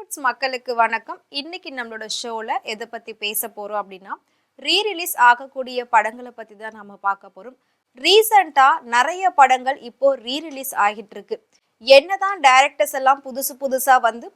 Roots மக்களுக்கு வணக்கம். இன்னைக்கு நம்மளோட ஷோல எதை பத்தி பேச போறோம் அப்படின்னா, ரீரிலீஸ் ஆகக்கூடிய படங்களை பத்தி தான் நாம பார்க்க போறோம். ரீசெண்டா நிறைய படங்கள் இப்போ ரீரிலீஸ் ஆகிட்டு இருக்கு. என்னதான் டைரக்டர்ஸ் எல்லாம் புதுசா வந்து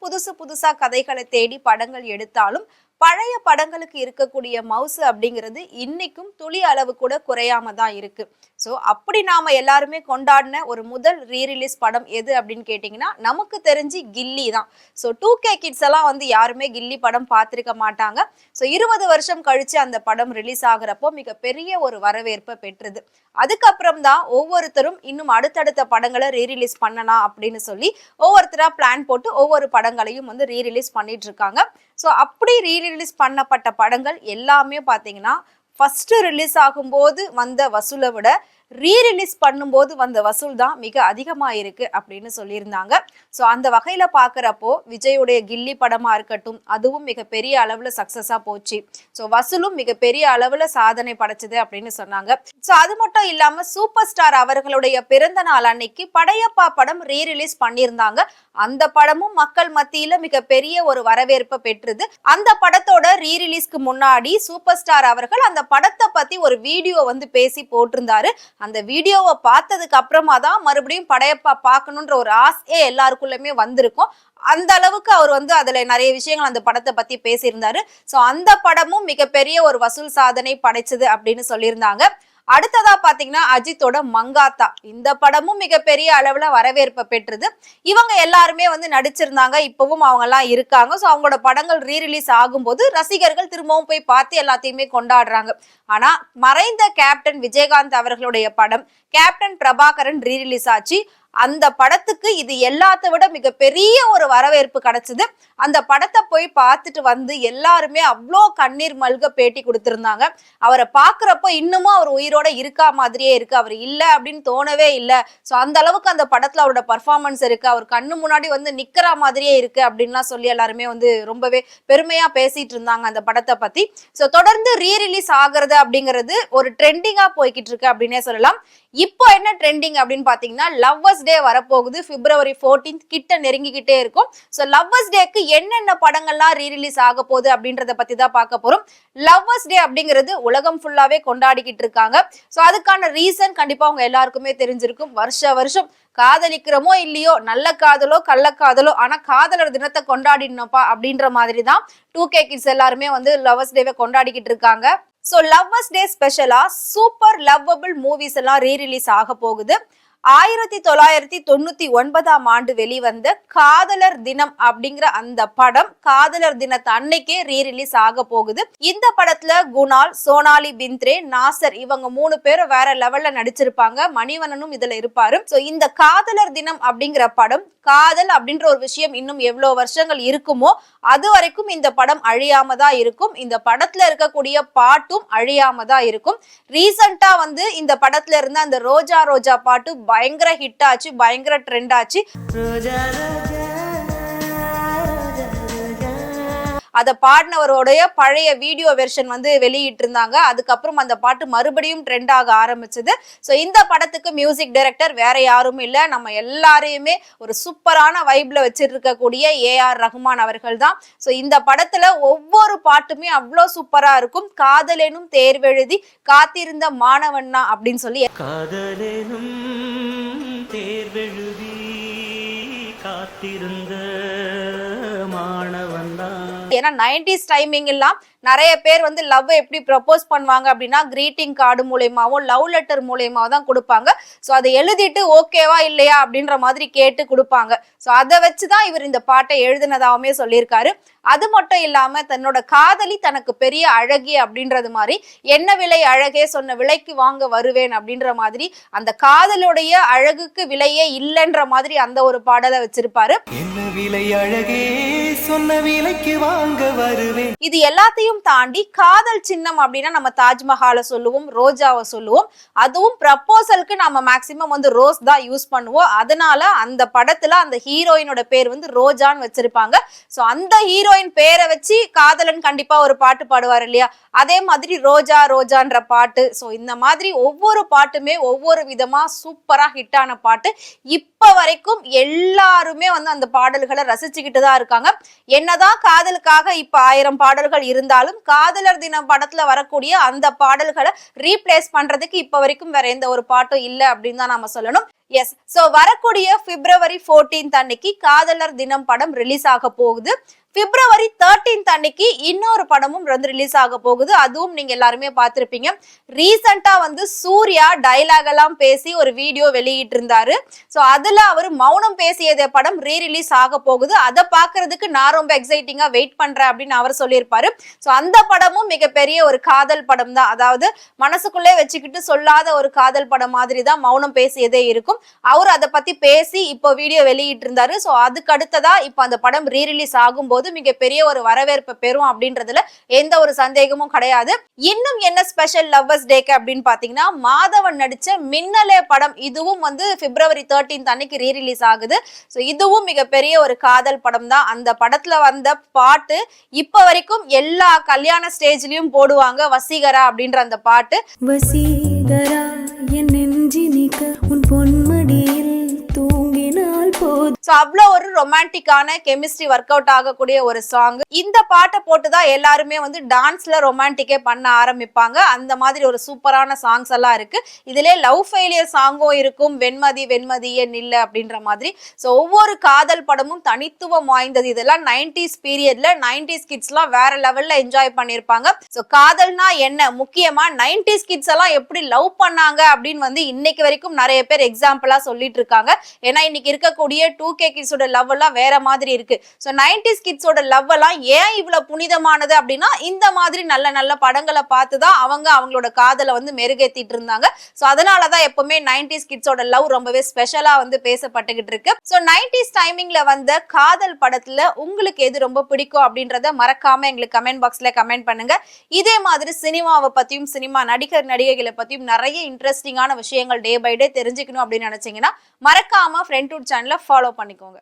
புதுசா கதைகளை தேடி படங்கள் எடுத்தாலும் பழைய படங்களுக்கு இருக்கக்கூடிய மவுசு அப்படிங்கிறது இன்னைக்கும் துளி அளவு கூட குறையாம தான் இருக்கு. ஸோ அப்படி நாம எல்லாருமே கொண்டாடின ஒரு முதல் ரீரிலீஸ் படம் எது அப்படின்னு கேட்டிங்கன்னா நமக்கு தெரிஞ்சு கில்லி தான். ஸோ 2K கிட்ஸ் எல்லாம் வந்து யாருமே கில்லி படம் பார்த்துருக்க மாட்டாங்க. ஸோ 20 வருஷம் கழிச்சு அந்த படம் ரிலீஸ் ஆகுறப்போ மிகப்பெரிய ஒரு வரவேற்பை பெற்றது. அதுக்கப்புறம் தான் ஒவ்வொருத்தரும் இன்னும் அடுத்தடுத்த படங்களை ரீரிலீஸ் பண்ணலாம் அப்படின்னு சொல்லி ஒவ்வொருத்தரா பிளான் போட்டு ஒவ்வொரு படங்களையும் வந்து ரீரிலீஸ் பண்ணிட்டு இருக்காங்க. ஸோ அப்படி ரீரிலீஸ் பண்ணப்பட்ட படங்கள் எல்லாமே பார்த்தீங்கன்னா ஃபர்ஸ்ட் ரிலீஸ் ஆகும்போது வந்த வசூலை விட ரீரிலீஸ் பண்ணும்போது வந்த வசூல் தான் மிக அதிகமாக இருக்கு அப்படின்னு சொல்லியிருந்தாங்க. ஸோ அந்த வகையில் பார்க்குறப்போ விஜயுடைய கில்லி படமாக இருக்கட்டும், அதுவும் மிகப்பெரிய அளவில் சக்ஸஸாக போச்சு. ஸோ வசூலும் மிகப்பெரிய அளவில் சாதனை படைச்சது அப்படின்னு சொன்னாங்க. ஸோ அது மட்டும் இல்லாமல் சூப்பர் ஸ்டார் அவர்களுடைய பிறந்த நாள் அன்னைக்கு படையப்பா படம் ரீரிலீஸ் பண்ணியிருந்தாங்க. அந்த படமும் மக்கள் மத்தியில மிகப்பெரிய ஒரு வரவேற்பை பெற்றது. அந்த படத்தோட ரீரிலீஸ்க்கு முன்னாடி சூப்பர் ஸ்டார் அவர்கள் அந்த படத்தை பத்தி ஒரு வீடியோ வந்து பேசி போட்டிருந்தாரு. அந்த வீடியோவை பார்த்ததுக்கு அப்புறமா தான் மறுபடியும் படையப்பா பார்க்கணுன்ற ஒரு ஆசையே எல்லாருக்குள்ளயுமே வந்திருக்கும். அந்த அளவுக்கு அவர் வந்து அதுல நிறைய விஷயங்கள் அந்த படத்தை பத்தி பேசியிருந்தாரு. ஸோ அந்த படமும் மிகப்பெரிய ஒரு வசூல் சாதனை படைச்சது அப்படின்னு சொல்லியிருந்தாங்க. அடுத்ததா பாத்தீங்கன்னா அஜித்தோட மங்காத்தா, இந்த படமும் மிகப்பெரிய அளவுல வரவேற்பை பெற்றது. இவங்க எல்லாருமே வந்து நடிச்சிருந்தாங்க, இப்பவும் அவங்க எல்லாம் இருக்காங்க. ஸோ அவங்களோட படங்கள் ரீரிலீஸ் ஆகும்போது ரசிகர்கள் திரும்பவும் போய் பார்த்து எல்லாத்தையுமே கொண்டாடுறாங்க. ஆனா மறைந்த கேப்டன் விஜயகாந்த் அவர்களுடைய படம் கேப்டன் பிரபாகரன் ரீரிலீஸ் ஆச்சு. அந்த படத்துக்கு இது எல்லாத்த விட மிகப்பெரிய ஒரு வரவேற்பு கிடைச்சது. அந்த படத்தை போய் பார்த்துட்டு வந்து எல்லாருமே அவ்வளோ கண்ணீர் மல்க பேட்டி கொடுத்திருந்தாங்க. அவரை பார்க்குறப்போ இன்னமும் அவர் உயிரோட இருக்கா மாதிரியே இருக்கு, அவர் இல்லை அப்படின்னு தோணவே இல்லை. ஸோ அந்த அளவுக்கு அந்த படத்துல அவரோட பர்ஃபார்மன்ஸ் இருக்கு, அவர் கண்ணு முன்னாடி வந்து நிக்கிற மாதிரியே இருக்கு அப்படின்லாம் சொல்லி எல்லாருமே வந்து ரொம்பவே பெருமையா பேசிட்டு இருந்தாங்க அந்த படத்தை பத்தி. ஸோ தொடர்ந்து ரீரிலீஸ் ஆகுறது அப்படிங்கிறது ஒரு ட்ரெண்டிங்கா போய்கிட்டு இருக்கு அப்படின்னே சொல்லலாம். இப்போ என்ன ட்ரெண்டிங் அப்படின்னு பாத்தீங்கன்னா லவ்வர்ஸ் டே வரப்போகுது. February 14 கிட்ட நெருங்கிக்கிட்டே இருக்கும். ஸோ லவ்வர்ஸ் டேக்கு என்னென்ன படங்கள்லாம் ரீரிலீஸ் ஆக போகுது அப்படின்றத பத்தி தான் பார்க்க போறோம். லவ்வர்ஸ் டே அப்படிங்கிறது உலகம் ஃபுல்லாவே கொண்டாடிக்கிட்டு இருக்காங்க. ஸோ அதுக்கான ரீசன் கண்டிப்பா அவங்க எல்லாருக்குமே தெரிஞ்சிருக்கும். வருஷம் காதலிக்கிறோமோ இல்லையோ, நல்ல காதலோ கள்ளக்காதலோ, ஆனா காதலர் தினத்தை கொண்டாடினோப்பா அப்படின்ற மாதிரி தான் 2K கிட்ஸ் எல்லாருமே வந்து லவ்வர்ஸ் டேவை கொண்டாடிக்கிட்டு இருக்காங்க. ஸோ லவ்வர்ஸ் டே ஸ்பெஷலா சூப்பர் லவ்வபிள் மூவிஸ் எல்லாம் ரீரிலீஸ் ஆக போகுது. 1999 ஆண்டு வெளிவந்த காதலர் தினம் அப்படிங்கிற அந்த படம் காதலர் தினத்தை அன்னைக்கே ரீரிலீஸ் ஆக போகுது. இந்த படத்துல குணால், சோனாலி பிந்த்ரே, நாசர் இவங்க 3 பேரும் வேற லெவல்ல நடிச்சிருப்பாங்க. மணிவண்ணனும் இதுல இருப்பாரு. சோ இந்த காதலர் தினம் அப்படிங்கிற படம், காதல் அப்படின்ற ஒரு விஷயம் இன்னும் எவ்வளவு வருஷங்கள் இருக்குமோ அது வரைக்கும் இந்த படம் அழியாம தான் இருக்கும். இந்த படத்துல இருக்கக்கூடிய பாட்டும் அழியாம தான் இருக்கும். ரீசெண்டா வந்து இந்த படத்துல இருந்த அந்த ரோஜா ரோஜா பாட்டு பயங்கர ஹிட் ஆச்சு, பயங்கர ட்ரெண்ட் ஆச்சு. அதை பாடினவருடைய பழைய வீடியோ வெர்ஷன் வந்து வெளியிட்டு இருந்தாங்க. அதுக்கப்புறம் அந்த பாட்டு மறுபடியும் ட்ரெண்ட் ஆக ஆரம்பிச்சது. ஸோ இந்த படத்துக்கு மியூசிக் டைரக்டர் வேற யாரும் இல்லை, நம்ம எல்லாரையுமே ஒரு சூப்பரான வைப்ல வச்சிட்டு இருக்கக்கூடிய AR ரஹ்மான் அவர்கள் தான். ஸோ இந்த படத்துல ஒவ்வொரு பாட்டுமே அவ்வளோ சூப்பரா இருக்கும். காதலேனும் தேர்வெழுதி காத்திருந்த மாணவன்னா அப்படின்னு சொல்லி காதலேனும் தேர்வெழுதி காத்திருந்த மாணவன் தான். ஏன்னா 90s டைமிங் எல்லாம் நிறைய பேர் வந்து லவ் எப்படி ப்ரப்போஸ் பண்ணுவாங்க அப்படின்னா கிரீட்டிங் கார்டு மூலயமாவும் லவ் லெட்டர் மூலயமாவும் தான் கொடுப்பாங்க. ஸோ அதை எழுதிட்டு ஓகேவா இல்லையா அப்படின்ற மாதிரி கேட்டு கொடுப்பாங்க. ஸோ அதை வச்சுதான் இவர் இந்த பாட்டை எழுதினதாவுமே சொல்லியிருக்காரு. அது மட்டும் இல்லாம தன்னோட காதலி தனக்கு பெரிய அழகி அப்படின்றது மாதிரி என்ன விலை அழகே சொன்ன விலைக்கு வாங்க வருவேன் அப்படின்ற மாதிரி அந்த காதலுடைய அழகுக்கு விலையே இல்லைன்ற மாதிரி அந்த ஒரு பாடலை வச்சிருப்பாரு. என்ன விலை அழகே சொன்ன விலைக்கு வாங்க வாங்க வருவேன். இது எல்லாத்தையும் தாண்டி காதல் சின்னம் அப்படின்னா நம்ம தாஜ்மஹாலை சொல்லுவோம், ரோஜாவை சொல்லுவோம். அதுவும் ப்ரப்போசலுக்கு நம்ம மேக்சிமம் வந்து ரோஸ் தான் யூஸ் பண்ணுவோம். அதனால அந்த படத்துல அந்த ஹீரோயினோட பேர் வந்து ரோஜான்னு வச்சிருப்பாங்க. சோ அந்த ஹீரோயின் பேரை வச்சு காதலன் கண்டிப்பா ஒரு பாட்டு பாடுவார் இல்லையா, அதே மாதிரி ரோஜா ரோஜான்ற பாட்டு. சோ இந்த மாதிரி ஒவ்வொரு பாட்டுமே ஒவ்வொரு விதமா சூப்பரா ஹிட் ஆன பாட்டு. இப்ப வரைக்கும் எல்லாருமே வந்து அந்த பாடல்களை ரசிச்சுக்கிட்டு தான் இருக்காங்க. என்னதான் காதலுக்காக இப்ப 1000 பாடல்கள் இருந்தாலும் காதலர் தினம் படத்துல வரக்கூடிய அந்த பாடல்களை ரீப்ளேஸ் பண்றதுக்கு இப்ப வரைக்கும் வேற எந்த ஒரு பாட்டும் இல்லை அப்படின்னு தான் நாம சொல்லணும். எஸ், சோ வரக்கூடிய February 14 அன்னைக்கு காதலர் தினம் படம் ரிலீஸ் ஆக போகுது. February 13 அன்னைக்கு இன்னொரு படமும் வந்து ரிலீஸ் ஆக போகுது. அதுவும் நீங்க எல்லாருமே பார்த்திருப்பீங்க. ரீசெண்டா வந்து சூர்யா டைலாக் எல்லாம் பேசி ஒரு வீடியோ வெளியிட்டு இருந்தாரு. சோ அதுல அவர் மௌனம் பேசியதே படம் ரீ ரிலீஸ் ஆக போகுது. அதை பாக்குறதுக்கு நான் ரொம்ப எக்ஸைட்டிங்கா வெயிட் பண்றேன் அப்படின்னு அவர் சொல்லியிருப்பாரு. சோ அந்த படமும் மிகப்பெரிய ஒரு காதல் படம் தான். அதாவது மனசுக்குள்ளே வச்சுக்கிட்டு சொல்லாத ஒரு காதல் படம் மாதிரி தான் மௌனம் பேசியதே இருக்கும். அவர் அதை பத்தி பேசி இப்போ வீடியோ வெளியிட்டு இருந்தாரு. சோ அதுக்கு அடுத்ததா இப்ப அந்த படம் ரீ ரிலீஸ் ஆகும்போது மிகப்பெரிய ஒரு வரவேற்பு பெறும் அப்படின்றதுல எந்த ஒரு சந்தேகமும் கிடையாது. இன்னும் என்ன ஸ்பெஷல் லவ்வர்ஸ் டேக்கு அப்படின்னு பாத்தீங்கன்னா, மாதவன் நடிச்ச மின்னலே படம் இதுவும் வந்து February 13 அன்னைக்கு ரீ ரிலீஸ் ஆகுது. சோ இதுவும் மிகப்பெரிய ஒரு காதல் படம் தான். அந்த படத்துல வந்த பாட்டு இப்ப வரைக்கும் எல்லா கல்யாண ஸ்டேஜ்லயும் போடுவாங்க. வசீகரா அப்படின்ற அந்த பாட்டு. வசீகரா என் நெஞ்சினிக்க உன் பொன்மடியில் தூங்கினால் போதும். சோ அவ்வளவு ஒரு ரொமான்டிக்கான கெமிஸ்ட்ரி ஒர்க் அவுட் ஆகக்கூடிய ஒரு சாங். இந்த பாட்டை போட்டுதான் எல்லாருமே வந்து டான்ஸ்ல ரொமான்டிக்கே பண்ண ஆரம்பிப்பாங்க. அந்த மாதிரி ஒரு சூப்பரான சாங்ஸ் எல்லாம் இருக்கு. இதுல லவ் ஃபெயிலியர் சாங்கும் இருக்கும், வெண்மதி வெண்மதியே நில்ல அப்படின்ற மாதிரி. சோ ஒவ்வொரு காதல் படமும் தனித்துவம் வாய்ந்தது. இதெல்லாம் 90s பீரியட்ல 90s கிட்ஸ் எல்லாம் வேற லெவல்ல என்ஜாய் பண்ணிருப்பாங்க. சோ காதல்னா என்ன, முக்கியமா 90s கிட்ஸ் எல்லாம் எப்படி லவ் பண்ணாங்க அப்படின்னு வந்து இன்னைக்கு வரைக்கும் நிறைய பேர் எக்ஸாம்பிளா சொல்லிட்டு இருக்காங்க. ஏன்னா இன்னைக்கு இருக்கக்கூடிய 2K கிட்ஸோட லவ் எல்லாம் வேற மாதிரி இருக்கு. சோ 90s கிட்ஸோட லவ் எல்லாம் ஏன் இவ்வளவு புனிதமானது அப்படின்னா, இந்த மாதிரி நல்ல நல்ல படங்களை பார்த்துதான் அவங்க அவங்களோட காதலை வந்து மெருகேத்திட்டு இருந்தாங்க. சோ அதனாலதான் எப்பவுமே 90s கிட்ஸோட லவ் ரொம்பவே ஸ்பெஷலா வந்து பேசப்பட்டுகிட்டு இருக்கு. சோ 90s டைமிங்ல வந்த காதல் படத்துல உங்களுக்கு எது ரொம்ப பிடிக்கும் அப்படின்றத மறக்காம எங்களுக்கு கமெண்ட் பாக்ஸ்ல கமெண்ட் பண்ணுங்க. இதே மாதிரி சினிமாவை பத்தியும் சினிமா நடிகர் நடிகைகளை பத்தியும் நிறைய இன்ட்ரெஸ்டிங்கான விஷயங்கள் டே பை டே தெரிஞ்சுக்கணும் அப்படின்னு நினைச்சீங்கன்னா மறக்காம ஃப்ரெண்ட்வுட் சேனலை ஃபாலோ பண்ணிக்கோங்க.